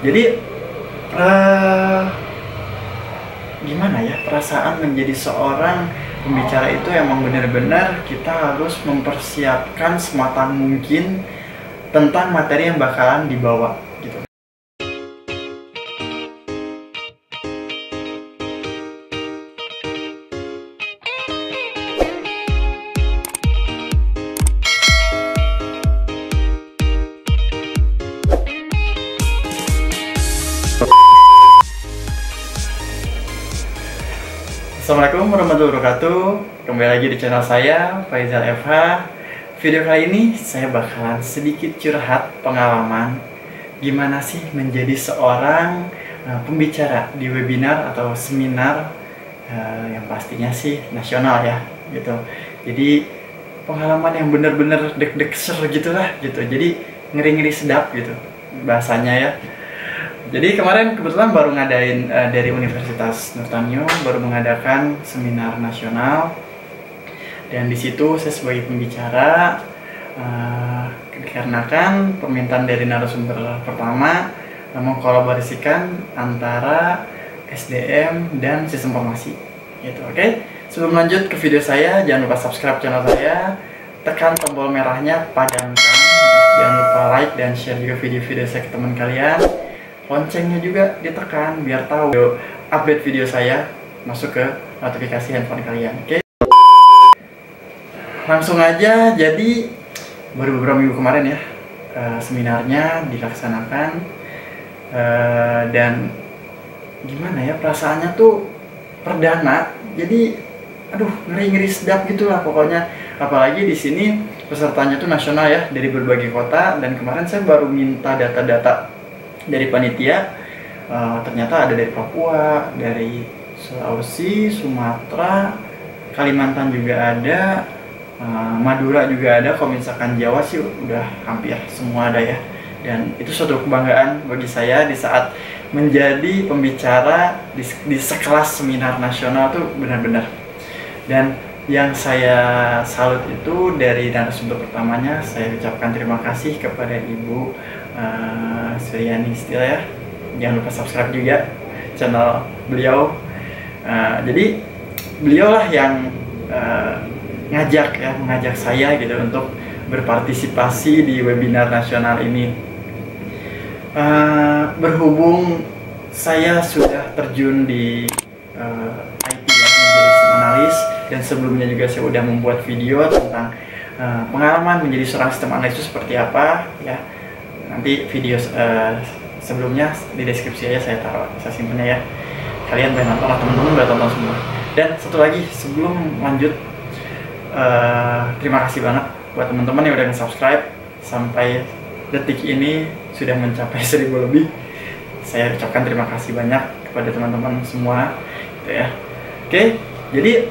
Jadi eh, gimana ya, perasaan menjadi seorang pembicara itu emang benar-benar kita harus mempersiapkan sematang mungkin tentang materi yang bakalan dibawa gitu. Assalamualaikum warahmatullahi wabarakatuh. Kembali lagi di channel saya, Faizal FH. Video kali ini saya bakalan sedikit curhat pengalaman gimana sih menjadi seorang pembicara di webinar atau seminar yang pastinya sih nasional ya gitu. Jadi pengalaman yang bener-bener deg-deg ser gitulah gitu. Jadi ngeri-ngeri sedap gitu bahasanya ya. Jadi kemarin kebetulan baru ngadain dari Universitas Nurtanio baru mengadakan seminar nasional, dan di situ saya sebagai pembicara dikarenakan permintaan dari narasumber pertama mengkolaborasikan antara SDM dan sistem informasi gitu. Oke. Sebelum lanjut ke video saya, jangan lupa subscribe channel saya, tekan tombol merahnya, padamkan, jangan lupa like dan share juga video-video saya ke teman kalian. Loncengnya juga ditekan biar tahu update video saya masuk ke notifikasi handphone kalian. Oke. Langsung aja, jadi baru beberapa minggu kemarin ya seminarnya dilaksanakan, dan gimana ya, perasaannya tuh perdana, jadi aduh ngeri-ngeri sedap gitulah pokoknya. Apalagi di sini pesertanya tuh nasional ya, dari berbagai kota, dan kemarin saya baru minta data-data dari panitia, ternyata ada dari Papua, dari Sulawesi, Sumatera, Kalimantan juga ada, Madura juga ada. Kalau misalkan Jawa sih udah hampir semua ada ya. Dan itu suatu kebanggaan bagi saya di saat menjadi pembicara di sekelas seminar nasional tuh benar-benar. Dan yang saya salut itu dari narasumber pertamanya, saya ucapkan terima kasih kepada Ibu Suryani Stila ya. Jangan lupa subscribe juga channel beliau. Jadi beliau lah yang mengajak saya gitu untuk berpartisipasi di webinar nasional ini. Berhubung saya sudah terjun di IT ya, menjadi analis, dan sebelumnya juga saya sudah membuat video tentang pengalaman menjadi seorang sistem analis itu seperti apa ya. Nanti video sebelumnya di deskripsi aja saya taruh, saya simpennya ya. Kalian boleh nonton, teman-teman boleh tonton semua. Dan satu lagi sebelum lanjut, terima kasih banget buat teman-teman yang udah nge-subscribe sampai detik ini sudah mencapai 1000 lebih. Saya ucapkan terima kasih banyak kepada teman-teman semua gitu ya. Oke, jadi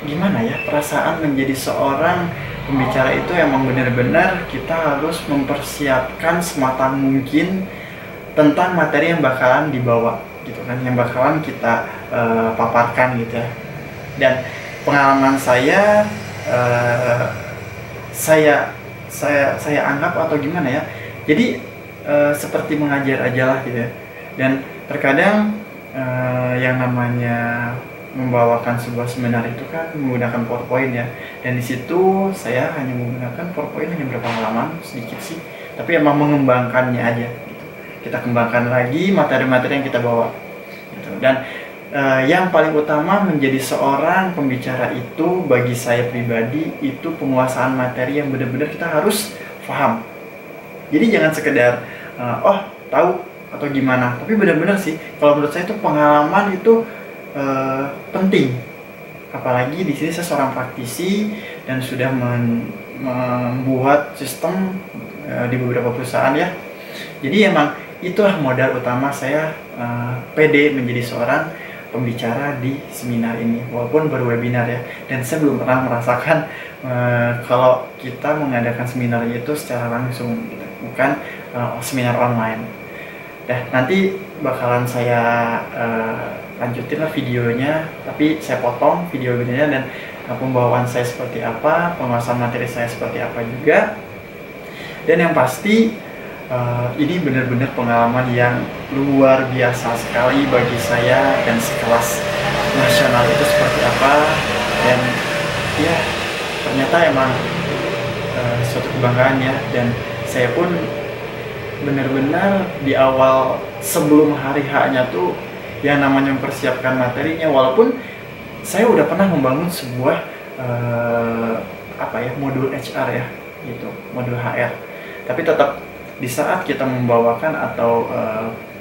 gimana ya, perasaan menjadi seorang pembicara itu emang benar-benar kita harus mempersiapkan sematang mungkin tentang materi yang bakalan dibawa gitu kan, yang bakalan kita paparkan gitu ya. Dan pengalaman saya saya anggap atau gimana ya, jadi seperti mengajar aja lah gitu ya. Dan terkadang yang namanya membawakan sebuah seminar itu kan menggunakan PowerPoint ya, dan di situ saya hanya menggunakan PowerPoint hanya beberapa halaman sedikit sih, tapi emang mengembangkannya aja gitu. Kita kembangkan lagi materi-materi yang kita bawa gitu. Dan yang paling utama menjadi seorang pembicara itu bagi saya pribadi itu penguasaan materi yang benar-benar kita harus paham. Jadi jangan sekedar oh tahu atau gimana, tapi benar-benar sih kalau menurut saya itu pengalaman itu penting. Apalagi di sini saya seorang praktisi dan sudah membuat sistem di beberapa perusahaan ya. Jadi emang itulah modal utama saya pede menjadi seorang pembicara di seminar ini, walaupun berwebinar ya. Dan saya belum pernah merasakan kalau kita mengadakan seminarnya itu secara langsung gitu, bukan seminar online. Nanti bakalan saya lanjutin lah videonya, tapi saya potong videonya, dan pembawaan saya seperti apa, penguasaan materi saya seperti apa juga. Dan yang pasti ini benar-benar pengalaman yang luar biasa sekali bagi saya, dan sekelas nasional itu seperti apa. Dan ya, ternyata emang suatu kebanggaan ya. Dan saya pun benar-benar di awal sebelum hari H-nya tuh yang namanya mempersiapkan materinya, walaupun saya udah pernah membangun sebuah modul HR ya, gitu, modul HR, tapi tetap di saat kita membawakan atau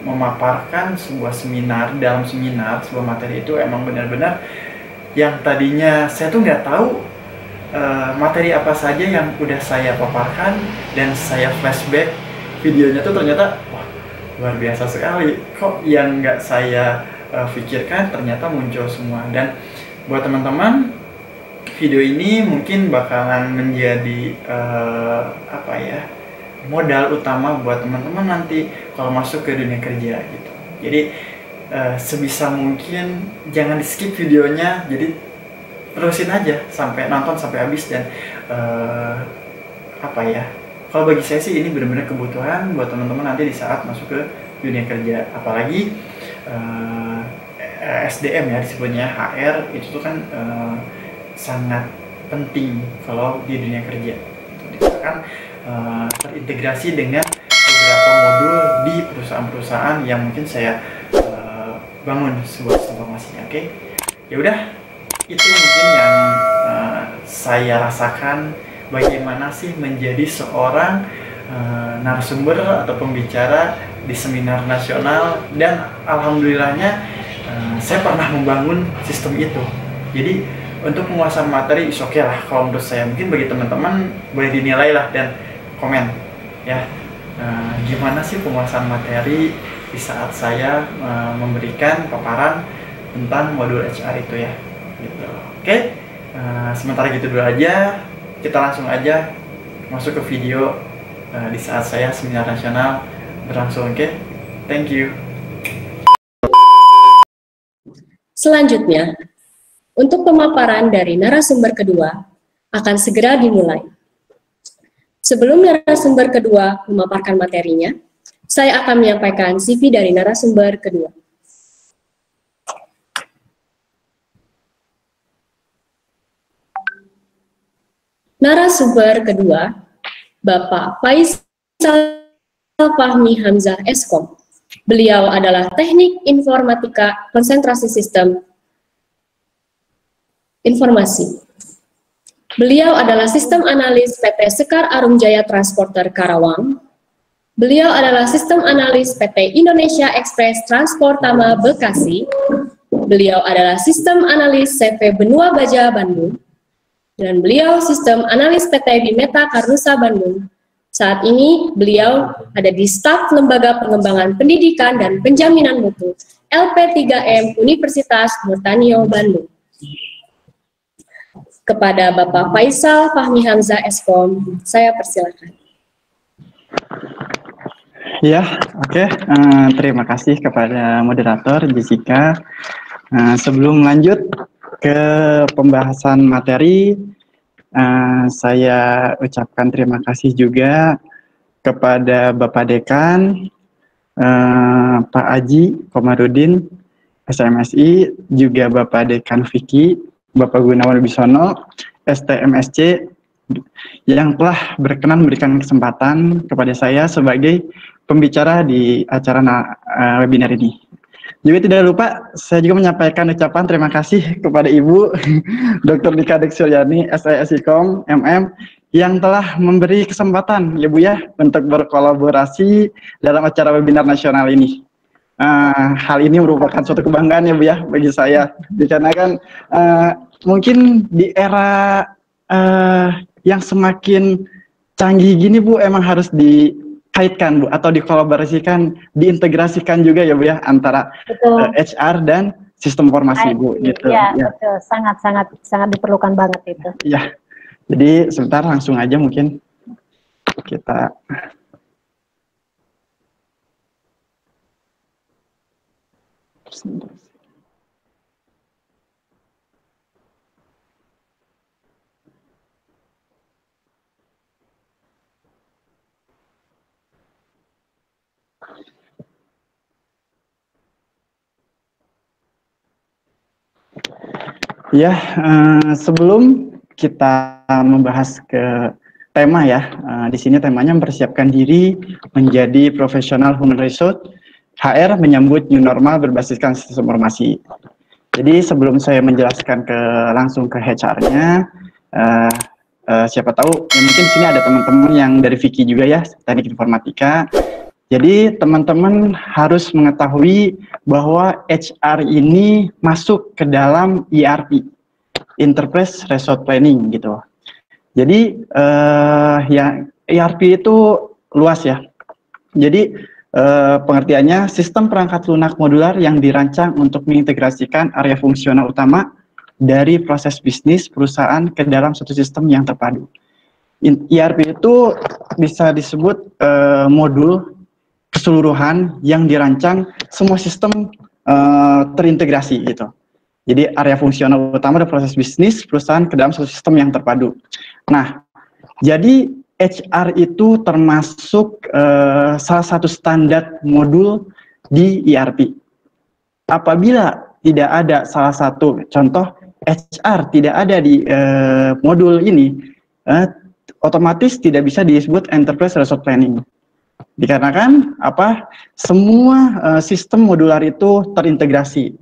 memaparkan sebuah seminar, dalam seminar sebuah materi itu emang benar-benar yang tadinya saya tuh nggak tahu materi apa saja yang udah saya paparkan, dan saya flashback videonya tuh ternyata wah, luar biasa sekali, kok yang nggak saya pikirkan ternyata muncul semua. Dan buat teman-teman, video ini mungkin bakalan menjadi modal utama buat teman-teman nanti kalau masuk ke dunia kerja gitu. Jadi sebisa mungkin jangan di skip videonya, jadi terusin aja sampai nonton sampai habis. Dan kalau bagi saya sih ini benar-benar kebutuhan buat teman-teman nanti di saat masuk ke dunia kerja, apalagi SDM ya disebutnya, HR itu tuh kan sangat penting kalau di dunia kerja. Itu kan terintegrasi dengan beberapa modul di perusahaan-perusahaan yang mungkin saya bangun sebuah informasinya. Oke, ya udah, itu mungkin yang saya rasakan, bagaimana sih menjadi seorang narasumber atau pembicara di seminar nasional. Dan alhamdulillahnya saya pernah membangun sistem itu. Jadi untuk penguasaan materi is oke lah kalau menurut saya. Mungkin bagi teman-teman boleh dinilai lah dan komen ya, gimana sih penguasaan materi di saat saya memberikan paparan tentang modul HR itu ya gitu. Oke, sementara gitu dulu aja, kita langsung aja masuk ke video di saat saya seminar nasional berlangsung. Oke, thank you. Selanjutnya, untuk pemaparan dari narasumber kedua akan segera dimulai. Sebelum narasumber kedua memaparkan materinya, saya akan menyampaikan CV dari narasumber kedua. Narasumber kedua, Bapak Faisal Fahmi Hamzah Eskom. Beliau adalah Teknik Informatika Konsentrasi Sistem Informasi. Beliau adalah Sistem Analis PT Sekar Arum Jaya Transporter Karawang. Beliau adalah Sistem Analis PT Indonesia Express Transportama Bekasi. Beliau adalah Sistem Analis CV Benua Baja Bandung. Dan beliau Sistem Analis PT Bimeta Karnusa Bandung. Saat ini beliau ada di staf Lembaga Pengembangan Pendidikan dan Penjaminan Mutu LP3M Universitas Murtanio Bandung. Kepada Bapak Faisal Fahmi Hamzah Eskom, saya persilakan. Ya, oke. Terima kasih kepada moderator Jessica. Sebelum lanjut ke pembahasan materi, saya ucapkan terima kasih juga kepada Bapak Dekan, Pak Aji Komarudin, SMSI, juga Bapak Dekan Vicky, Bapak Gunawan Wibisono, STMSC, yang telah berkenan memberikan kesempatan kepada saya sebagai pembicara di acara webinar ini. Juga tidak lupa, saya juga menyampaikan ucapan terima kasih kepada Ibu Dr. Dika Dek Suryani, SISIKOM, MM, yang telah memberi kesempatan ya Bu ya untuk berkolaborasi dalam acara webinar nasional ini. Hal ini merupakan suatu kebanggaan ya Bu ya bagi saya, dikarenakan mungkin di era yang semakin canggih gini Bu, emang harus dikaitkan Bu, atau dikolaborasikan, diintegrasikan juga ya Bu ya antara HR dan sistem informasi Bu gitu. Ya, betul, sangat diperlukan banget itu. Ya, jadi sebentar langsung aja mungkin kita. Ya, sebelum kita membahas ke tema ya, di sini temanya mempersiapkan diri menjadi profesional human resource, HR menyambut new normal berbasiskan sistem informasi. Jadi sebelum saya menjelaskan langsung ke HR-nya, siapa tahu, ya mungkin di sini ada teman-teman yang dari Viki juga ya, teknik informatika. Jadi teman-teman harus mengetahui bahwa HR ini masuk ke dalam ERP, Enterprise Resource Planning gitu. Jadi ya ERP itu luas ya. Jadi pengertiannya sistem perangkat lunak modular yang dirancang untuk mengintegrasikan area fungsional utama dari proses bisnis perusahaan ke dalam suatu sistem yang terpadu. ERP itu bisa disebut modul keseluruhan yang dirancang semua sistem terintegrasi gitu. Jadi area fungsional utama dari proses bisnis perusahaan ke dalam satu sistem yang terpadu. Nah, jadi HR itu termasuk salah satu standar modul di ERP. Apabila tidak ada salah satu contoh HR tidak ada di modul ini, otomatis tidak bisa disebut Enterprise Resource Planning. Dikarenakan apa? Semua sistem modular itu terintegrasi.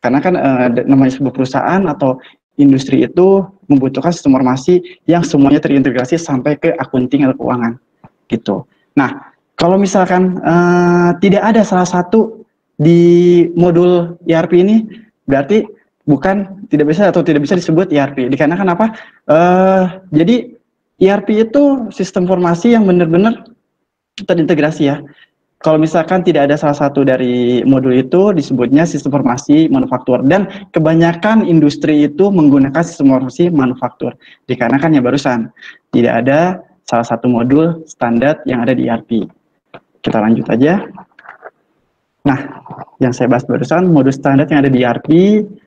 Karena kan namanya sebuah perusahaan atau industri itu membutuhkan sistem informasi yang semuanya terintegrasi sampai ke akunting atau keuangan gitu. Nah, kalau misalkan tidak ada salah satu di modul ERP ini, berarti tidak bisa disebut ERP. Dikarenakan apa? Jadi ERP itu sistem informasi yang benar-benar terintegrasi ya. Kalau misalkan tidak ada salah satu dari modul itu disebutnya sistem informasi manufaktur, dan kebanyakan industri itu menggunakan sistem informasi manufaktur. Dikarenakan ya barusan tidak ada salah satu modul standar yang ada di ERP. Kita lanjut aja. Nah, yang saya bahas barusan modul standar yang ada di ERP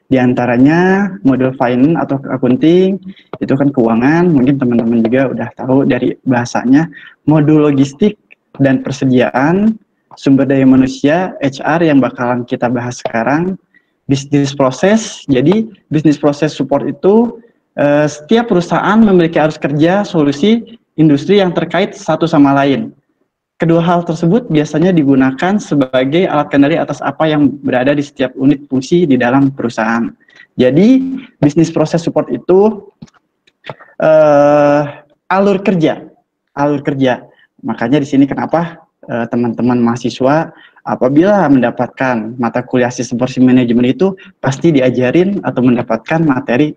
diantaranya modul finance atau accounting, itu kan keuangan, mungkin teman-teman juga udah tahu dari bahasanya. Modul logistik dan persediaan, sumber daya manusia, HR yang bakalan kita bahas sekarang, bisnis proses. Jadi bisnis proses support itu setiap perusahaan memiliki arus kerja, solusi, industri yang terkait satu sama lain. Kedua hal tersebut biasanya digunakan sebagai alat kendali atas apa yang berada di setiap unit fungsi di dalam perusahaan. Jadi bisnis proses support itu alur kerja. Makanya di sini kenapa teman-teman mahasiswa apabila mendapatkan mata kuliah sistem informasi manajemen itu pasti diajarin atau mendapatkan materi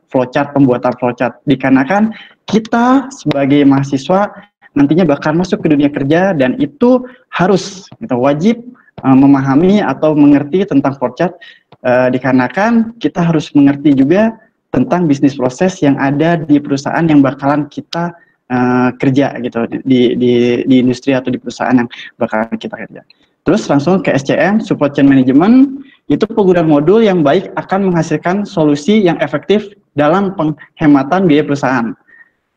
flowchart, pembuatan flowchart, dikarenakan kita sebagai mahasiswa nantinya bakal masuk ke dunia kerja dan itu harus kita wajib memahami atau mengerti tentang flowchart, dikarenakan kita harus mengerti juga tentang bisnis proses yang ada di perusahaan yang bakalan kita kerja gitu di industri atau di perusahaan yang bakal kita kerja. Terus langsung ke SCM, Supply Chain Management, itu penggunaan modul yang baik akan menghasilkan solusi yang efektif dalam penghematan biaya perusahaan.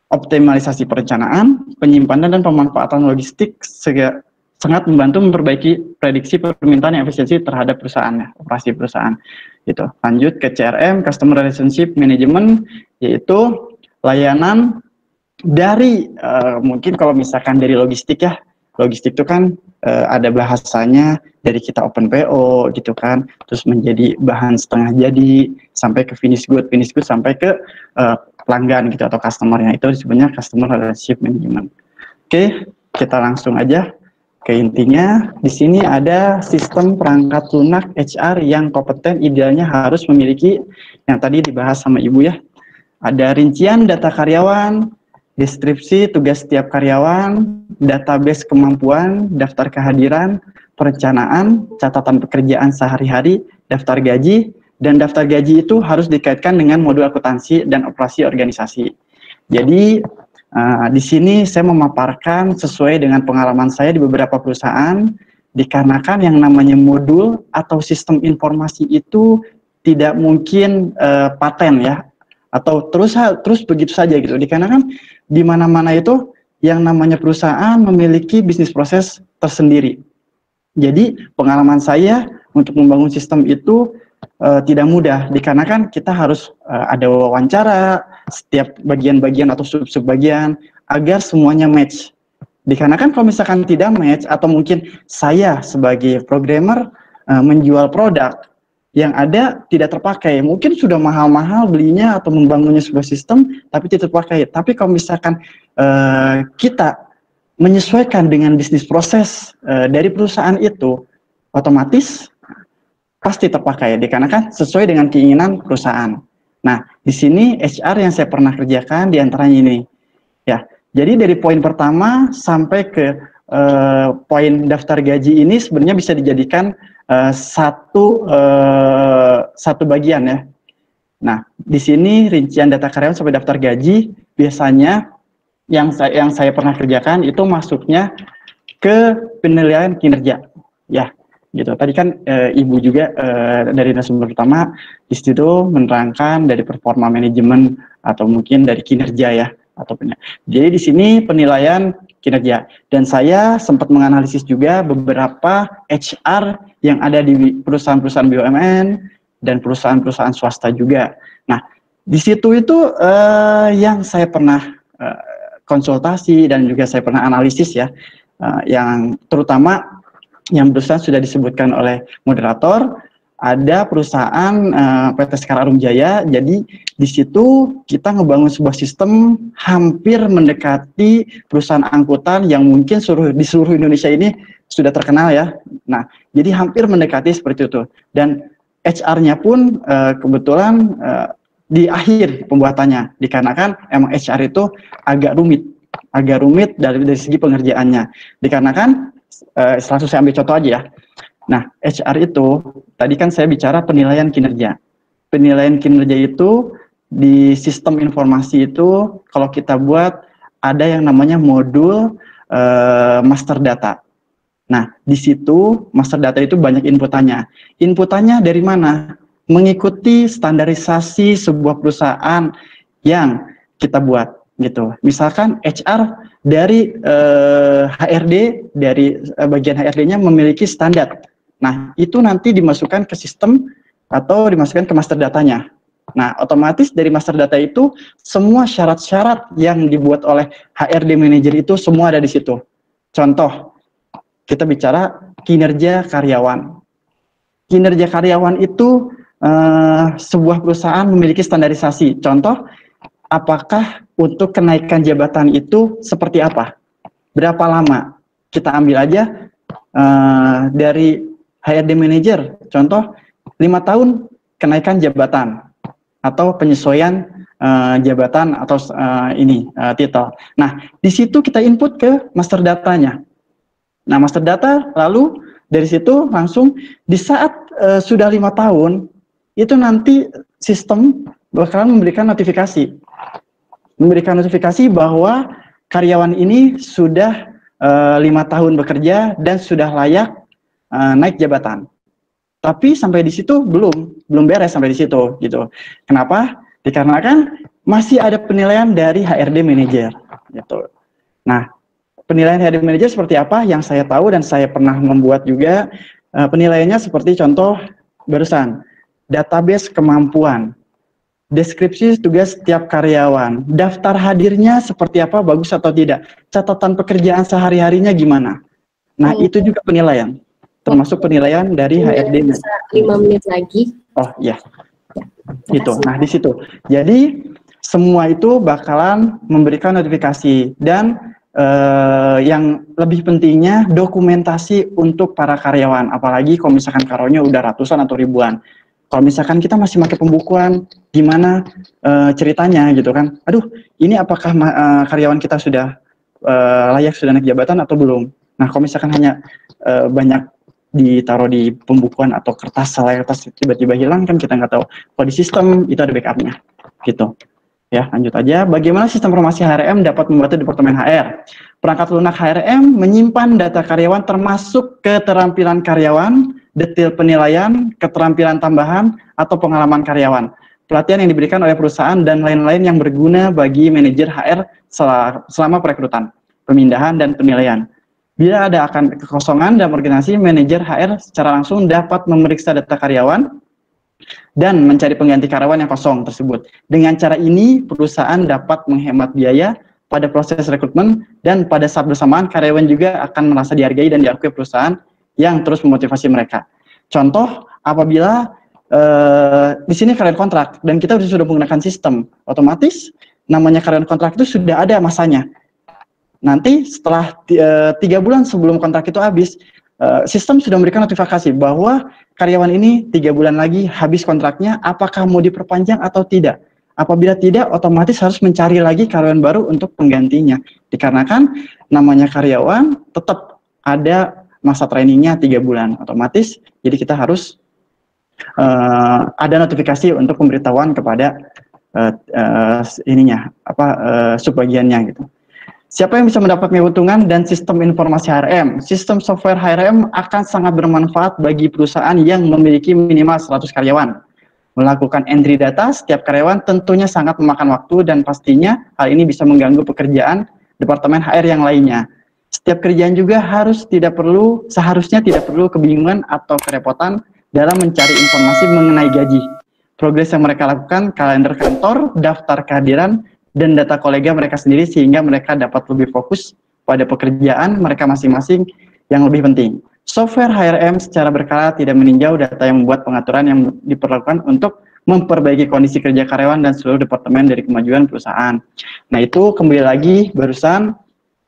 Optimalisasi perencanaan, penyimpanan dan pemanfaatan logistik sangat membantu memperbaiki prediksi permintaan yang efisiensi terhadap perusahaan ya, operasi perusahaan. Gitu. Lanjut ke CRM, Customer Relationship Management, yaitu layanan dari mungkin kalau misalkan dari logistik ya, logistik itu kan ada bahasanya dari kita open PO gitu kan, terus menjadi bahan setengah jadi sampai ke finish good sampai ke pelanggan gitu atau customer-nya, itu disebutnya Customer Relationship Management. Oke, kita langsung aja ke intinya. Di sini ada sistem perangkat lunak HR yang kompeten, idealnya harus memiliki yang tadi dibahas sama Ibu ya. Ada rincian data karyawan, deskripsi tugas setiap karyawan, database kemampuan, daftar kehadiran, perencanaan, catatan pekerjaan sehari-hari, daftar gaji, dan daftar gaji itu harus dikaitkan dengan modul akuntansi dan operasi organisasi. Jadi di sini saya memaparkan sesuai dengan pengalaman saya di beberapa perusahaan, dikarenakan yang namanya modul atau sistem informasi itu tidak mungkin paten ya, atau terus begitu saja gitu, dikarenakan di mana-mana itu yang namanya perusahaan memiliki bisnis proses tersendiri. Jadi pengalaman saya untuk membangun sistem itu tidak mudah, dikarenakan kita harus ada wawancara setiap bagian-bagian atau sub-sub bagian agar semuanya match. Dikarenakan kalau misalkan tidak match, atau mungkin saya sebagai programmer menjual produk yang ada tidak terpakai, mungkin sudah mahal-mahal belinya atau membangunnya sebuah sistem tapi tidak terpakai. Tapi kalau misalkan kita menyesuaikan dengan bisnis proses dari perusahaan itu, otomatis pasti terpakai, dikarenakan sesuai dengan keinginan perusahaan. Nah, di sini HR yang saya pernah kerjakan diantaranya ini, ya. Jadi dari poin pertama sampai ke poin daftar gaji ini sebenarnya bisa dijadikan satu bagian ya. Nah, di sini rincian data karyawan sampai daftar gaji biasanya yang saya pernah kerjakan itu masuknya ke penilaian kinerja, ya. Gitu. Tadi kan Ibu juga dari narasumber pertama di situ menerangkan dari performa manajemen atau mungkin dari kinerja ya, atau jadi di sini penilaian kinerja, dan saya sempat menganalisis juga beberapa HR yang ada di perusahaan-perusahaan BUMN dan perusahaan-perusahaan swasta juga. Nah, di situ itu yang saya pernah konsultasi dan juga saya pernah analisis ya, yang terutama yang berusaha sudah disebutkan oleh moderator, ada perusahaan PT Sekar Arum Jaya. Jadi di situ kita ngebangun sebuah sistem hampir mendekati perusahaan angkutan yang mungkin di seluruh Indonesia ini sudah terkenal ya. Nah, jadi hampir mendekati seperti itu. Dan HR-nya pun kebetulan di akhir pembuatannya, dikarenakan emang HR itu agak rumit dari segi pengerjaannya, dikarenakan langsung saya ambil contoh aja ya. Nah, HR itu, tadi kan saya bicara penilaian kinerja. Penilaian kinerja itu, di sistem informasi itu, kalau kita buat, ada yang namanya modul master data. Nah, di situ, master data itu banyak inputannya. Inputannya dari mana? Mengikuti standarisasi sebuah perusahaan yang kita buat. Gitu. Misalkan HR dari HRD, dari bagian HRD-nya memiliki standar. Nah, itu nanti dimasukkan ke sistem atau dimasukkan ke master datanya. Nah, otomatis dari master data itu semua syarat-syarat yang dibuat oleh HRD manager itu semua ada di situ. Contoh, kita bicara kinerja karyawan. Kinerja karyawan itu sebuah perusahaan memiliki standarisasi. Contoh, apakah untuk kenaikan jabatan itu seperti apa? Berapa lama? Kita ambil aja dari HRD manager, contoh 5 tahun kenaikan jabatan atau penyesuaian jabatan atau titel. Nah, di situ kita input ke master datanya. Nah, master data lalu dari situ langsung di saat sudah 5 tahun itu nanti sistem bakalan memberikan notifikasi bahwa karyawan ini sudah 5 tahun bekerja dan sudah layak naik jabatan. Tapi sampai di situ belum beres sampai di situ gitu. Kenapa? Dikarenakan masih ada penilaian dari HRD manager gitu. Nah, penilaian HRD manager seperti apa yang saya tahu dan saya pernah membuat juga penilaiannya seperti contoh barusan, database kemampuan, deskripsi tugas setiap karyawan, daftar hadirnya seperti apa, bagus atau tidak, catatan pekerjaan sehari-harinya gimana. Nah, itu juga penilaian, termasuk penilaian dari HRD. Bisa 5 menit lagi. Oh iya, itu. Nah, di situ. Jadi semua itu bakalan memberikan notifikasi, dan yang lebih pentingnya dokumentasi untuk para karyawan. Apalagi kalau misalkan karyawannya udah ratusan atau ribuan. Kalau misalkan kita masih pakai pembukuan, gimana ceritanya gitu kan? Aduh, ini apakah karyawan kita sudah layak sudah naik jabatan atau belum? Nah, kalau misalkan hanya banyak ditaruh di pembukuan atau kertas tiba-tiba hilang, kan kita nggak tahu. Kalau di sistem itu ada backupnya, gitu. Ya, lanjut aja. Bagaimana sistem informasi HRM dapat membantu Departemen HR? Perangkat lunak HRM menyimpan data karyawan termasuk keterampilan karyawan, detail penilaian, keterampilan tambahan, atau pengalaman karyawan. Pelatihan yang diberikan oleh perusahaan dan lain-lain yang berguna bagi manajer HR selama perekrutan, pemindahan, dan penilaian. Bila ada akan kekosongan dalam organisasi, manajer HR secara langsung dapat memeriksa data karyawan dan mencari pengganti karyawan yang kosong tersebut. Dengan cara ini, perusahaan dapat menghemat biaya pada proses rekrutmen, dan pada saat bersamaan karyawan juga akan merasa dihargai dan diakui perusahaan yang terus memotivasi mereka. Contoh, apabila di sini karyawan kontrak dan kita sudah menggunakan sistem, otomatis namanya karyawan kontrak itu sudah ada masanya. Nanti setelah 3 bulan sebelum kontrak itu habis, sistem sudah memberikan notifikasi bahwa karyawan ini 3 bulan lagi habis kontraknya, apakah mau diperpanjang atau tidak. Apabila tidak, otomatis harus mencari lagi karyawan baru untuk penggantinya. Dikarenakan namanya karyawan tetap ada masa trainingnya 3 bulan, otomatis. Jadi kita harus ada notifikasi untuk pemberitahuan kepada subbagiannya gitu. Siapa yang bisa mendapat keuntungan dan sistem informasi HRM? Sistem software HRM akan sangat bermanfaat bagi perusahaan yang memiliki minimal 100 karyawan. Melakukan entry data setiap karyawan tentunya sangat memakan waktu, dan pastinya hal ini bisa mengganggu pekerjaan departemen HR yang lainnya. Setiap kerjaan juga seharusnya tidak perlu kebingungan atau kerepotan dalam mencari informasi mengenai gaji, progres yang mereka lakukan, kalender kantor, daftar kehadiran, dan data kolega mereka sendiri, sehingga mereka dapat lebih fokus pada pekerjaan mereka masing-masing yang lebih penting. Software HRM secara berkala tidak meninjau data yang membuat pengaturan yang diperlakukan untuk memperbaiki kondisi kerja karyawan dan seluruh departemen dari kemajuan perusahaan. Nah, itu kembali lagi barusan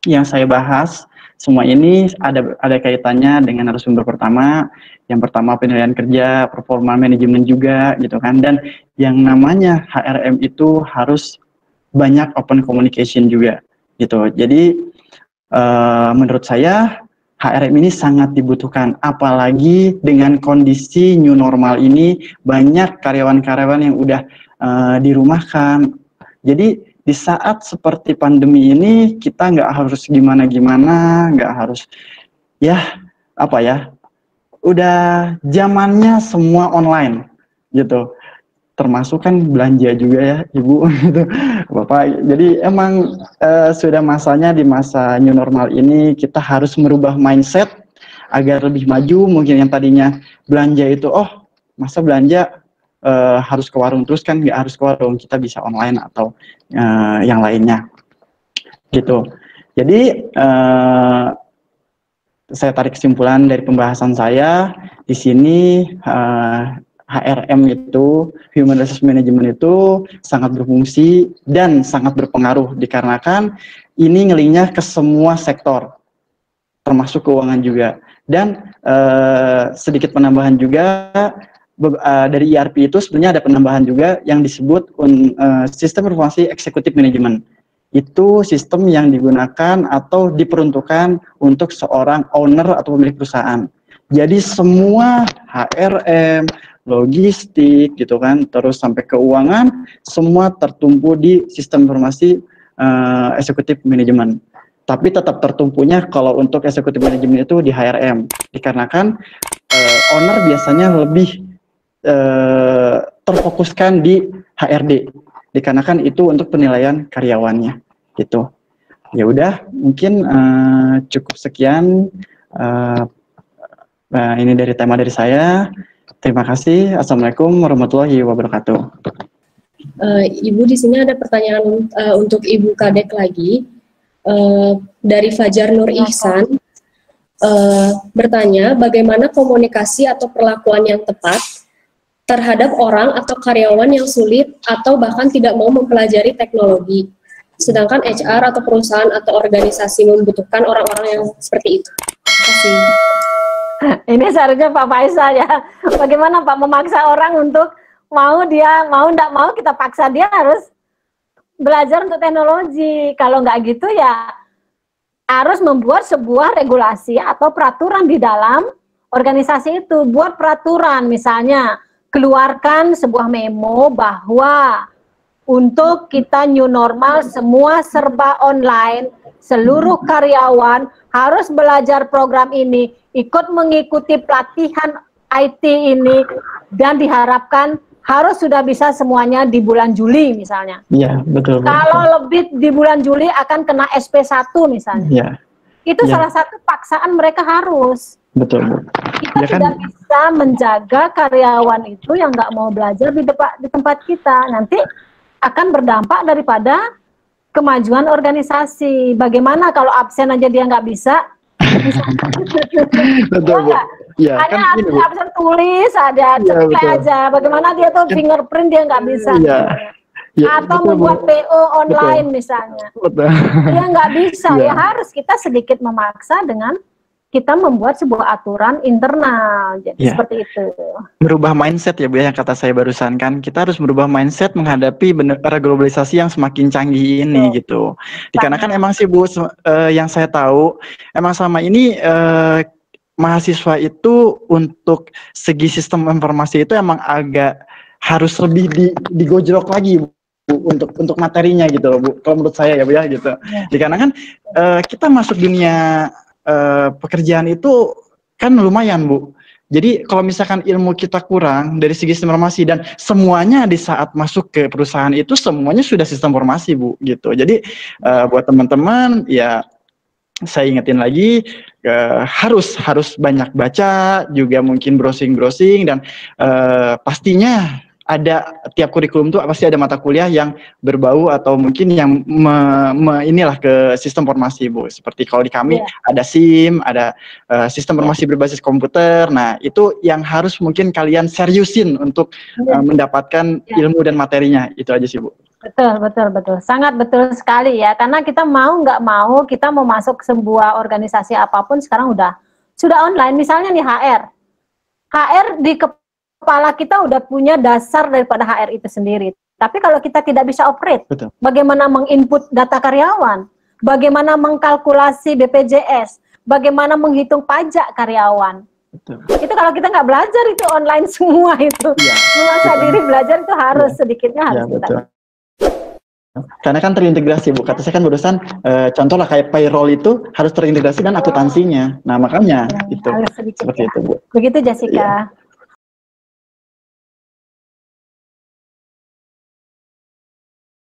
yang saya bahas, semua ini ada kaitannya dengan narasumber pertama. Yang pertama penilaian kerja, performa manajemen juga gitu kan, dan yang namanya HRM itu harus banyak open communication juga gitu. Jadi menurut saya HRM ini sangat dibutuhkan, apalagi dengan kondisi new normal ini, banyak karyawan-karyawan yang udah dirumahkan. Jadi di saat seperti pandemi ini kita nggak harus gimana-gimana, nggak harus udah zamannya semua online gitu. Termasuk kan belanja juga ya Ibu gitu, Bapak. Jadi emang sudah masanya di masa new normal ini kita harus merubah mindset agar lebih maju. Mungkin yang tadinya belanja itu, masa belanja harus ke warung terus, kan nggak harus ke warung, kita bisa online atau yang lainnya gitu. Jadi saya tarik kesimpulan dari pembahasan saya di sini, HRM itu, Human Resource Management itu sangat berfungsi dan sangat berpengaruh, dikarenakan ini ngelingnya ke semua sektor, termasuk keuangan juga. Dan sedikit penambahan juga, dari ERP itu sebenarnya ada penambahan juga yang disebut Sistem Informasi Eksekutif Manajemen. Itu sistem yang digunakan atau diperuntukkan untuk seorang owner atau pemilik perusahaan. Jadi semua HRM, logistik gitu kan, terus sampai keuangan, semua tertumpu di sistem informasi eksekutif manajemen. Tapi tetap tertumpunya kalau untuk eksekutif manajemen itu di HRM, dikarenakan owner biasanya lebih terfokuskan di HRD, dikarenakan itu untuk penilaian karyawannya gitu. Ya udah, mungkin cukup sekian ini dari tema dari saya. Terima kasih. Assalamualaikum warahmatullahi wabarakatuh. Ibu, di sini ada pertanyaan untuk Ibu Kadek lagi, dari Fajar Nur Ihsan, bertanya bagaimana komunikasi atau perlakuan yang tepat terhadap orang atau karyawan yang sulit atau bahkan tidak mau mempelajari teknologi, sedangkan HR atau perusahaan atau organisasi membutuhkan orang-orang yang seperti itu. Terima kasih. Ini seharusnya Pak Faisal ya. Bagaimana Pak memaksa orang untuk enggak mau kita paksa dia harus belajar untuk teknologi. Kalau nggak gitu ya harus membuat sebuah regulasi atau peraturan di dalam organisasi itu. Buat peraturan, misalnya keluarkan sebuah memo bahwa untuk kita new normal semua serba online, seluruh karyawan harus belajar program ini, ikut mengikuti pelatihan IT ini, dan diharapkan harus sudah bisa semuanya di bulan Juli misalnya. Iya, betul. Kalau lebih di bulan Juli akan kena SP1 misalnya. Iya. Itu salah satu paksaan mereka harus. Betul. Kita Ya tidak kan? bisa bisa menjaga karyawan itu yang nggak mau belajar di tempat kita. Nanti akan berdampak daripada kemajuan organisasi. Bagaimana kalau absen aja dia nggak bisa? Betul, Bu. Ya, ada kan ini, Bu. absen tulis, ada ceklek betul. aja. Bagaimana dia tuh fingerprint dia nggak bisa? Iya. Ya, Atau betul, membuat Bu. PO online misalnya. Betul. Dia nggak bisa. Iya. Ya harus kita sedikit memaksa dengan kita membuat sebuah aturan internal. Jadi Iya. seperti itu. Merubah mindset ya Bu ya, yang kata saya barusan kan, kita harus merubah mindset menghadapi era globalisasi yang semakin canggih ini gitu. Dikarenakan emang sih Bu, yang saya tahu emang sama ini mahasiswa itu untuk segi sistem informasi itu emang agak harus lebih digojlok lagi Bu, untuk materinya gitu loh Bu. Kalau menurut saya ya Bu ya gitu. Dikarenakan kita masuk dunia pekerjaan itu kan lumayan Bu. Jadi kalau misalkan ilmu kita kurang dari segi sistem informasi dan semuanya di saat masuk ke perusahaan itu semuanya sudah sistem informasi Bu gitu. Jadi buat teman-teman ya saya ingetin lagi harus banyak baca, juga mungkin browsing dan pastinya ada tiap kurikulum tuh pasti ada mata kuliah yang berbau atau mungkin yang inilah ke sistem informasi Bu. Seperti kalau di kami ada SIM, ada sistem informasi berbasis komputer. Nah, itu yang harus mungkin kalian seriusin untuk mendapatkan ilmu dan materinya. Itu aja sih Bu. Betul. Sangat betul sekali ya. Karena kita mau nggak mau, kita mau masuk ke sebuah organisasi apapun sekarang sudah online. Misalnya nih HR di kepala kita udah punya dasar daripada HR itu sendiri. Tapi kalau kita tidak bisa operate, bagaimana menginput data karyawan, bagaimana mengkalkulasi BPJS, bagaimana menghitung pajak karyawan. Itu kalau kita nggak belajar itu online semua itu. Memaksa diri belajar itu harus sedikitnya harus kita. Karena kan terintegrasi Bu, kata saya kan barusan contoh lah kayak payroll itu harus terintegrasi dan akuntansinya. Nah makanya itu seperti itu Bu. Begitu Jessica.